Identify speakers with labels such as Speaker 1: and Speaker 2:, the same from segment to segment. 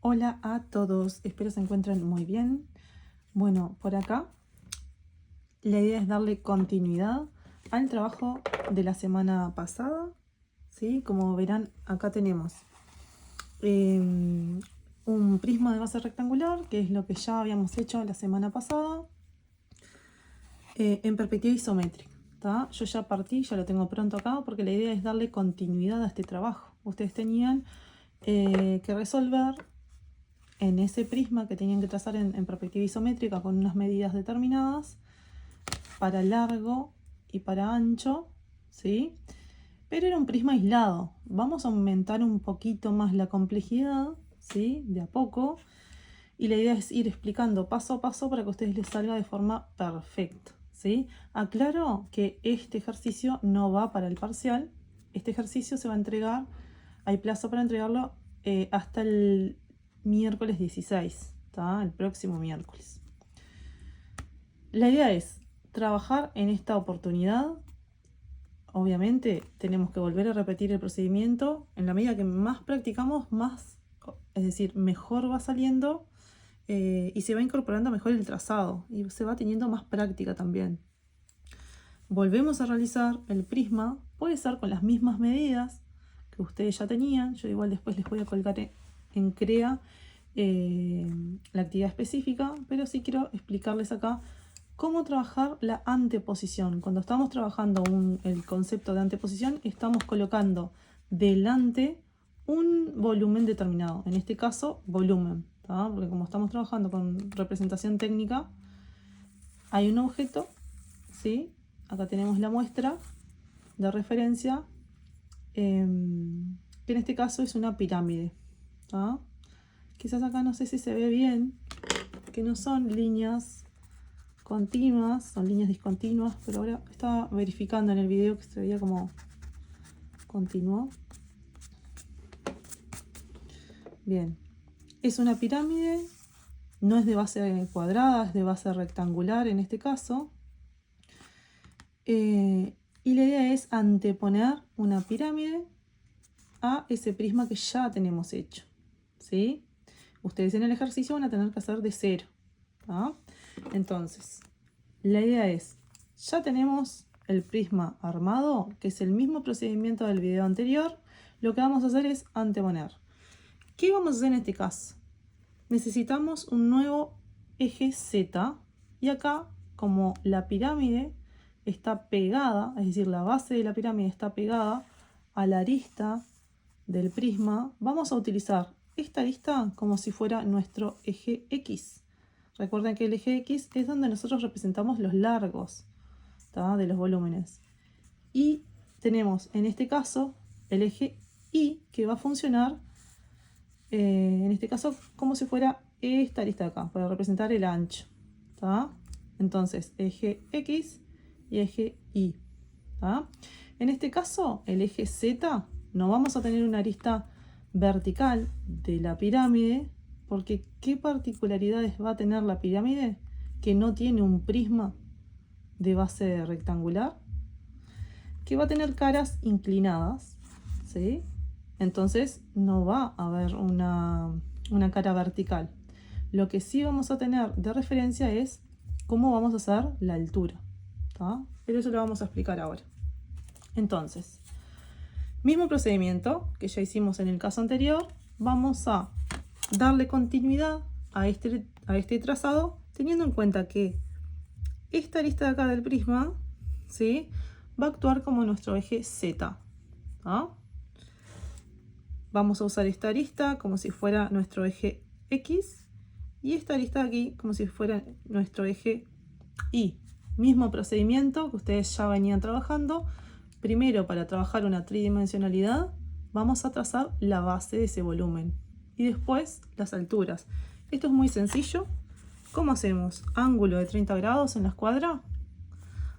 Speaker 1: Hola a todos, espero se encuentren muy bien. Bueno, por acá la idea es darle continuidad al trabajo de la semana pasada, ¿sí? Como verán, acá tenemos un prisma de base rectangular, que es lo que ya habíamos hecho la semana pasada, en perspectiva isométrica. ¿Tá? Yo ya partí, ya lo tengo pronto acá, porque la idea es darle continuidad a este trabajo. Ustedes tenían que resolver en ese prisma que tenían que trazar en perspectiva isométrica con unas medidas determinadas para largo y para ancho, ¿sí? Pero era un prisma aislado. Vamos a aumentar un poquito más la complejidad, ¿sí? De a poco. Y la idea es ir explicando paso a paso para que a ustedes les salga de forma perfecta, ¿sí? Aclaro que este ejercicio no va para el parcial. Este ejercicio se va a entregar, hay plazo para entregarlo hasta el miércoles 16, ¿tá? El próximo miércoles. La idea es trabajar en esta oportunidad. Obviamente tenemos que volver a repetir el procedimiento. En la medida que más practicamos, más, es decir, mejor va saliendo y se va incorporando mejor el trazado y se va teniendo más práctica también. Volvemos a realizar el prisma, puede ser con las mismas medidas que ustedes ya tenían. Yo igual después les voy a colgar en CREA la actividad específica, pero sí quiero explicarles acá cómo trabajar la anteposición. Cuando estamos trabajando el concepto de anteposición, estamos colocando delante un volumen determinado, en este caso volumen, ¿tá? Porque como estamos trabajando con representación técnica, hay un objeto, ¿sí? Acá tenemos la muestra de referencia, que en este caso es una pirámide, ¿tá? Quizás acá no sé si se ve bien, que no son líneas continuas, son líneas discontinuas, pero ahora estaba verificando en el video que se veía como continuo. Bien, es una pirámide, no es de base cuadrada, es de base rectangular en este caso. Y la idea es anteponer una pirámide a ese prisma que ya tenemos hecho, ¿sí? Ustedes en el ejercicio van a tener que hacer de cero, ¿tá? Entonces, la idea es, ya tenemos el prisma armado, que es el mismo procedimiento del video anterior. Lo que vamos a hacer es anteponer. ¿Qué vamos a hacer en este caso? Necesitamos un nuevo eje Z, y acá, como la pirámide está pegada, es decir, la base de la pirámide está pegada a la arista del prisma, vamos a utilizar esta arista como si fuera nuestro eje X. Recuerden que el eje X es donde nosotros representamos los largos, ¿tá? De los volúmenes. Y tenemos en este caso el eje Y, que va a funcionar en este caso como si fuera esta arista de acá, para representar el ancho, ¿tá? Entonces eje X y eje Y, ¿tá? En este caso el eje Z, no vamos a tener una arista vertical de la pirámide, porque ¿qué particularidades va a tener la pirámide que no tiene un prisma de base rectangular? Que va a tener caras inclinadas, ¿sí? Entonces no va a haber una cara vertical. Lo que sí vamos a tener de referencia es cómo vamos a hacer la altura, ¿tá? Pero eso lo vamos a explicar ahora. Entonces, mismo procedimiento que ya hicimos en el caso anterior, vamos a darle continuidad a este trazado, teniendo en cuenta que esta arista de acá del prisma, ¿sí?, va a actuar como nuestro eje Z, ¿ah? Vamos a usar esta arista como si fuera nuestro eje X y esta arista de aquí como si fuera nuestro eje Y. Mismo procedimiento que ustedes ya venían trabajando. Primero, para trabajar una tridimensionalidad, vamos a trazar la base de ese volumen y después las alturas. Esto es muy sencillo. ¿Cómo hacemos? Ángulo de 30 grados en la escuadra.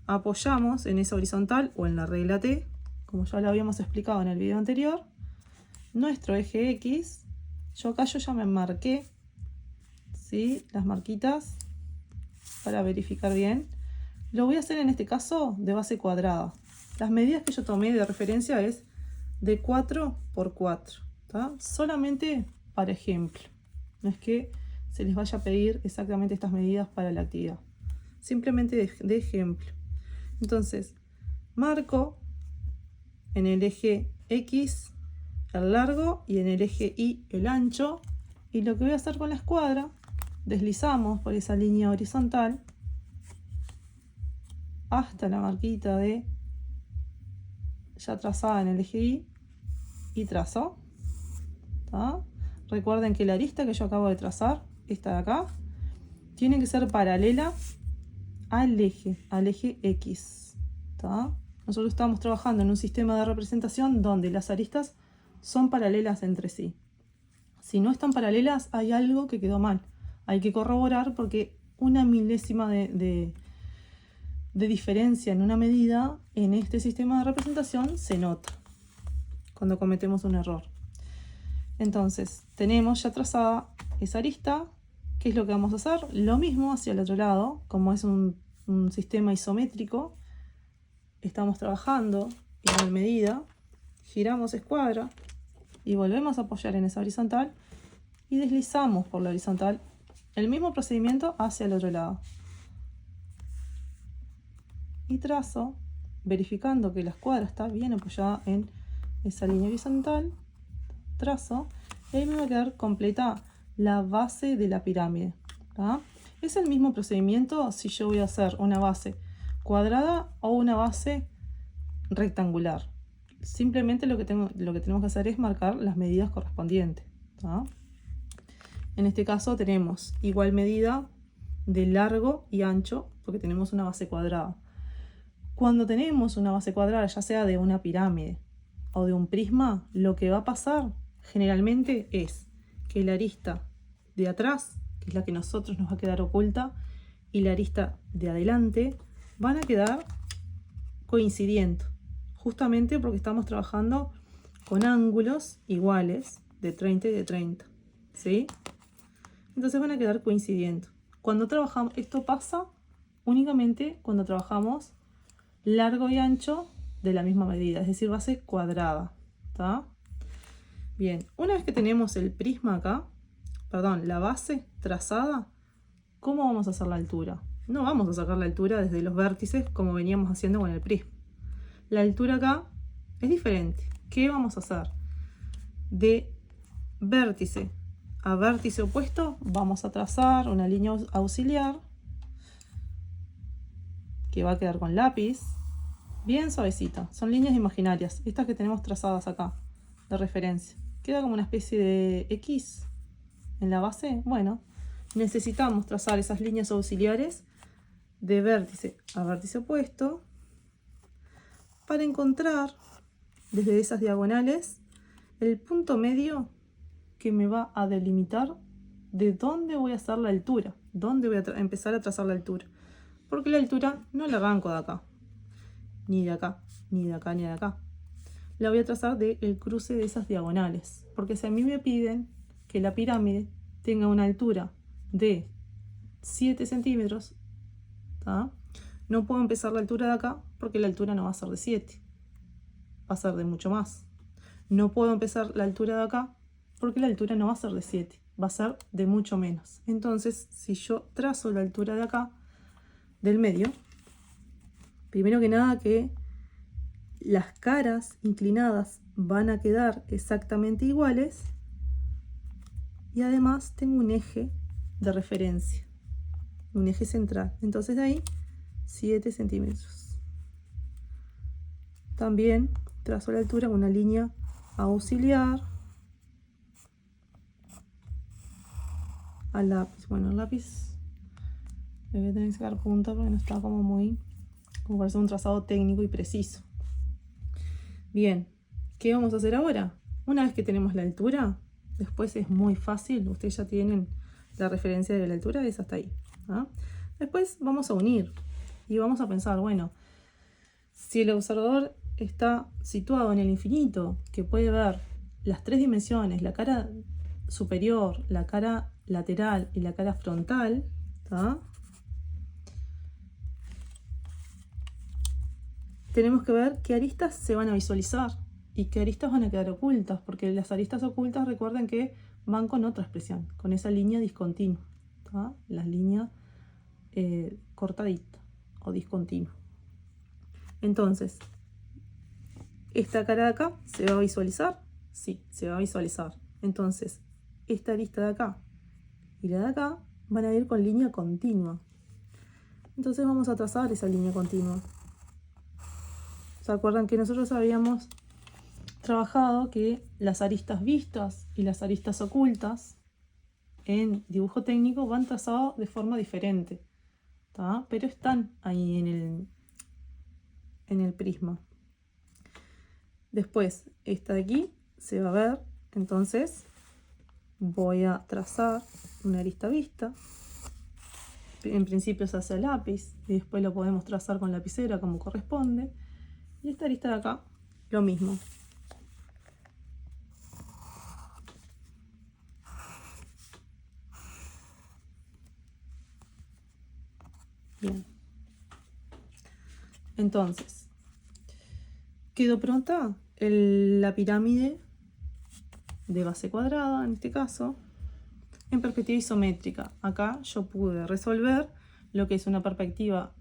Speaker 1: Apoyamos en esa horizontal o en la regla T, como ya lo habíamos explicado en el video anterior, nuestro eje X. Yo ya me marqué, ¿sí?, las marquitas para verificar bien. Lo voy a hacer en este caso de base cuadrada. Las medidas que yo tomé de referencia es de 4 por 4, ¿tá? Solamente para ejemplo. No es que se les vaya a pedir exactamente estas medidas para la actividad. Simplemente de ejemplo. Entonces, marco en el eje X el largo y en el eje Y el ancho. Y lo que voy a hacer con la escuadra, deslizamos por esa línea horizontal hasta la marquita de ya trazada en el eje y trazo. ¿Tá? Recuerden que la arista que yo acabo de trazar, esta de acá, tiene que ser paralela al eje X. ¿Tá? Nosotros estamos trabajando en un sistema de representación donde las aristas son paralelas entre sí. Si no están paralelas, hay algo que quedó mal. Hay que corroborar porque una milésima de diferencia en una medida en este sistema de representación se nota cuando cometemos un error. Entonces, tenemos ya trazada esa arista. ¿Qué es lo que vamos a hacer? Lo mismo hacia el otro lado, como es un sistema isométrico. Estamos trabajando igual medida, giramos escuadra y volvemos a apoyar en esa horizontal y deslizamos por la horizontal el mismo procedimiento hacia el otro lado. Y trazo, verificando que la escuadra está bien apoyada en esa línea horizontal, trazo, y ahí me va a quedar completa la base de la pirámide. ¿Tá? Es el mismo procedimiento si yo voy a hacer una base cuadrada o una base rectangular. Simplemente lo que tenemos que hacer es marcar las medidas correspondientes. ¿Tá? En este caso tenemos igual medida de largo y ancho porque tenemos una base cuadrada. Cuando tenemos una base cuadrada, ya sea de una pirámide o de un prisma, lo que va a pasar generalmente es que la arista de atrás, que es la que a nosotros nos va a quedar oculta, y la arista de adelante van a quedar coincidiendo, justamente porque estamos trabajando con ángulos iguales de 30 y de 30, ¿sí? Entonces van a quedar coincidiendo. Cuando trabajamos, esto pasa únicamente cuando trabajamos largo y ancho de la misma medida, es decir, base cuadrada. ¿Tá? Bien, una vez que tenemos el prisma acá, perdón, la base trazada, ¿cómo vamos a hacer la altura? No vamos a sacar la altura desde los vértices como veníamos haciendo con el prisma. La altura acá es diferente. ¿Qué vamos a hacer? De vértice a vértice opuesto vamos a trazar una línea auxiliar que va a quedar con lápiz, bien suavecita. Son líneas imaginarias, estas que tenemos trazadas acá, de referencia. Queda como una especie de X en la base. Bueno, necesitamos trazar esas líneas auxiliares de vértice a vértice opuesto para encontrar desde esas diagonales el punto medio que me va a delimitar de dónde voy a hacer la altura, dónde voy a empezar a trazar la altura. Porque la altura no la arranco de acá, ni de acá, ni de acá, ni de acá. La voy a trazar del cruce de esas diagonales. Porque si a mí me piden que la pirámide tenga una altura de 7 centímetros, ¿tá? No puedo empezar la altura de acá porque la altura no va a ser de 7, va a ser de mucho más. No puedo empezar la altura de acá porque la altura no va a ser de 7, va a ser de mucho menos. Entonces, si yo trazo la altura de acá, del medio, primero que nada que las caras inclinadas van a quedar exactamente iguales y además tengo un eje de referencia, un eje central. Entonces de ahí 7 centímetros. También trazo la altura con una línea auxiliar al lápiz. Bueno, el lápiz le voy a tener que sacar punta porque no está como muy, como parece un trazado técnico y preciso. Bien, ¿qué vamos a hacer ahora? Una vez que tenemos la altura, después es muy fácil, ustedes ya tienen la referencia de la altura, es hasta ahí. ¿Ah? Después vamos a unir y vamos a pensar, bueno, si el observador está situado en el infinito, que puede ver las 3 dimensiones, la cara superior, la cara lateral y la cara frontal, ¿tá? Tenemos que ver qué aristas se van a visualizar ¿Y qué aristas van a quedar ocultas? Porque las aristas ocultas, recuerden que van con otra expresión, con esa línea discontinua, ¿tá? La línea cortadita o discontinua. Entonces, esta cara de acá, ¿se va a visualizar? Sí, se va a visualizar. Entonces, esta arista de acá y la de acá van a ir con línea continua. Entonces vamos a trazar esa línea continua. ¿Se acuerdan que nosotros habíamos trabajado que las aristas vistas y las aristas ocultas en dibujo técnico van trazados de forma diferente, ¿tá? Pero están ahí en el prisma. Después, esta de aquí se va a ver, entonces voy a trazar una arista vista. En principio se hace a lápiz y después lo podemos trazar con lapicera como corresponde. Y esta arista de acá, lo mismo. Bien. Entonces, quedó pronta la pirámide de base cuadrada, en este caso, en perspectiva isométrica. Acá yo pude resolver lo que es una perspectiva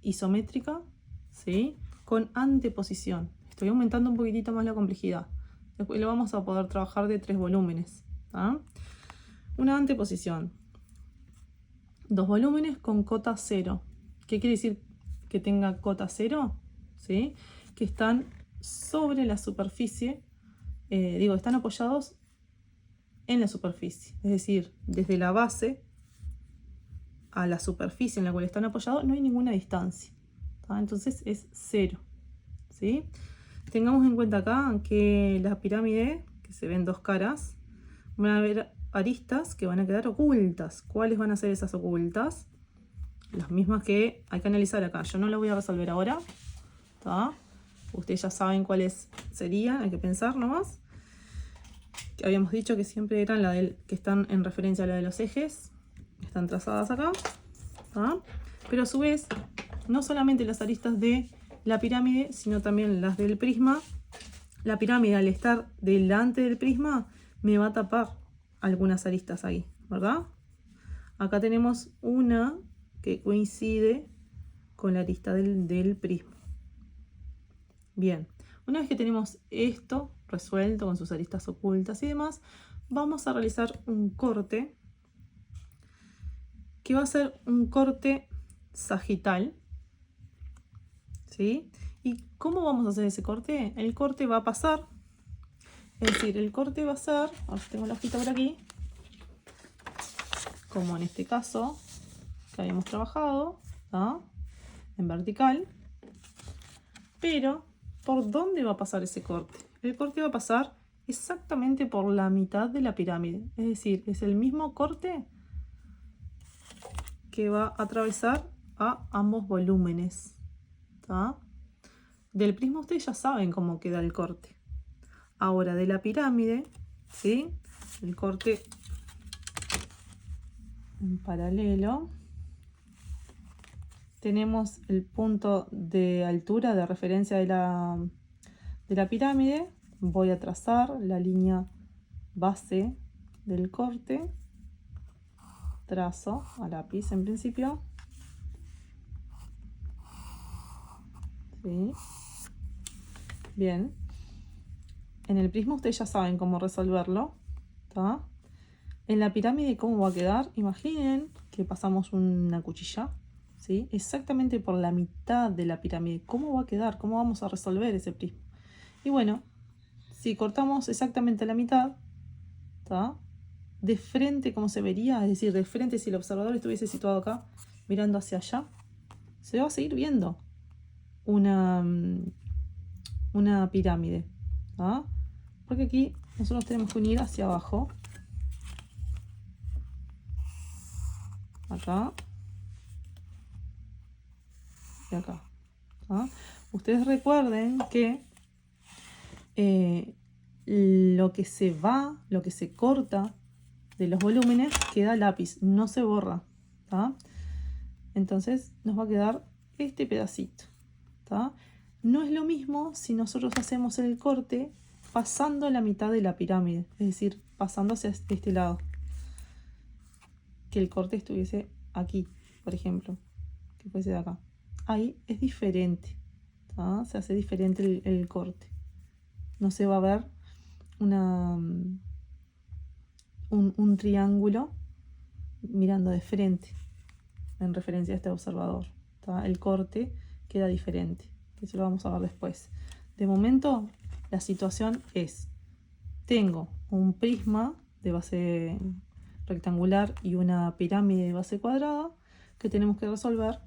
Speaker 1: isométrica, ¿sí? Con anteposición. Estoy aumentando un poquitito más la complejidad. Después lo vamos a poder trabajar de 3 volúmenes, ¿tá? Una anteposición. 2 volúmenes con cota 0. ¿Qué quiere decir que tenga cota 0? ¿Sí? Que están sobre la superficie, están apoyados en la superficie. Es decir, desde la base a la superficie en la cual están apoyados no hay ninguna distancia, ¿tá? Entonces es 0, ¿sí? Tengamos en cuenta acá que la pirámide, que se ven dos caras, van a haber aristas que van a quedar ocultas. ¿Cuáles van a ser esas ocultas? Las mismas que hay que analizar acá. Yo no las voy a resolver ahora, ¿tá? Ustedes ya saben cuáles serían, hay que pensar nomás. Que habíamos dicho que siempre eran que están en referencia a la de los ejes. Están trazadas acá, ¿tá? Pero a su vez, no solamente las aristas de la pirámide, sino también las del prisma. La pirámide, al estar delante del prisma, me va a tapar algunas aristas ahí, ¿verdad? Acá tenemos una que coincide con la arista del prisma. Bien, una vez que tenemos esto resuelto con sus aristas ocultas y demás, vamos a realizar un corte que va a ser un corte sagital, ¿sí? ¿Y cómo vamos a hacer ese corte? El corte va a pasar, es decir, el corte va a ser, ahora tengo la hojita por aquí, como en este caso que habíamos trabajado, ¿tá? En vertical. Pero, ¿por dónde va a pasar ese corte? El corte va a pasar exactamente por la mitad de la pirámide. Es decir, es el mismo corte que va a atravesar a ambos volúmenes, ¿tá? Del prisma ustedes ya saben cómo queda el corte. Ahora de la pirámide, ¿sí? El corte en paralelo. Tenemos el punto de altura de referencia de la pirámide. Voy a trazar la línea base del corte. Trazo a lápiz en principio. ¿Sí? Bien. En el prisma ustedes ya saben cómo resolverlo, ¿tá? En la pirámide, ¿cómo va a quedar? Imaginen que pasamos una cuchilla, ¿sí? Exactamente por la mitad de la pirámide. ¿Cómo va a quedar? ¿Cómo vamos a resolver ese prisma? Y bueno, si cortamos exactamente la mitad, ¿tá? De frente, ¿cómo se vería? Es decir, de frente, si el observador estuviese situado acá, mirando hacia allá, se va a seguir viendo una pirámide, ¿tá? Porque aquí nosotros tenemos que unir hacia abajo, acá y acá, ¿tá? Ustedes recuerden que lo que se corta de los volúmenes queda lápiz, no se borra, ¿tá? Entonces nos va a quedar este pedacito, ¿tá? No es lo mismo si nosotros hacemos el corte pasando la mitad de la pirámide, es decir, pasando hacia este lado. Que el corte estuviese aquí, por ejemplo, que fuese de acá. Ahí es diferente, ¿tá? Se hace diferente el corte. No se va a ver un triángulo mirando de frente en referencia a este observador, ¿tá? El corte queda diferente, que eso lo vamos a ver después. De momento la situación es: tengo un prisma de base rectangular y una pirámide de base cuadrada que tenemos que resolver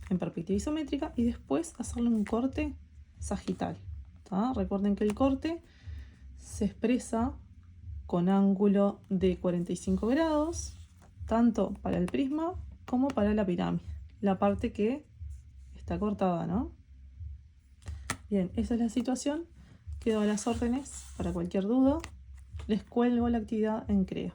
Speaker 1: en perspectiva isométrica y después hacerle un corte sagital, ¿tá? Recuerden que el corte se expresa con ángulo de 45 grados, tanto para el prisma como para la pirámide, la parte que está cortada, ¿no? Bien, esa es la situación. Quedo a las órdenes para cualquier duda. Les cuelgo la actividad en CREA.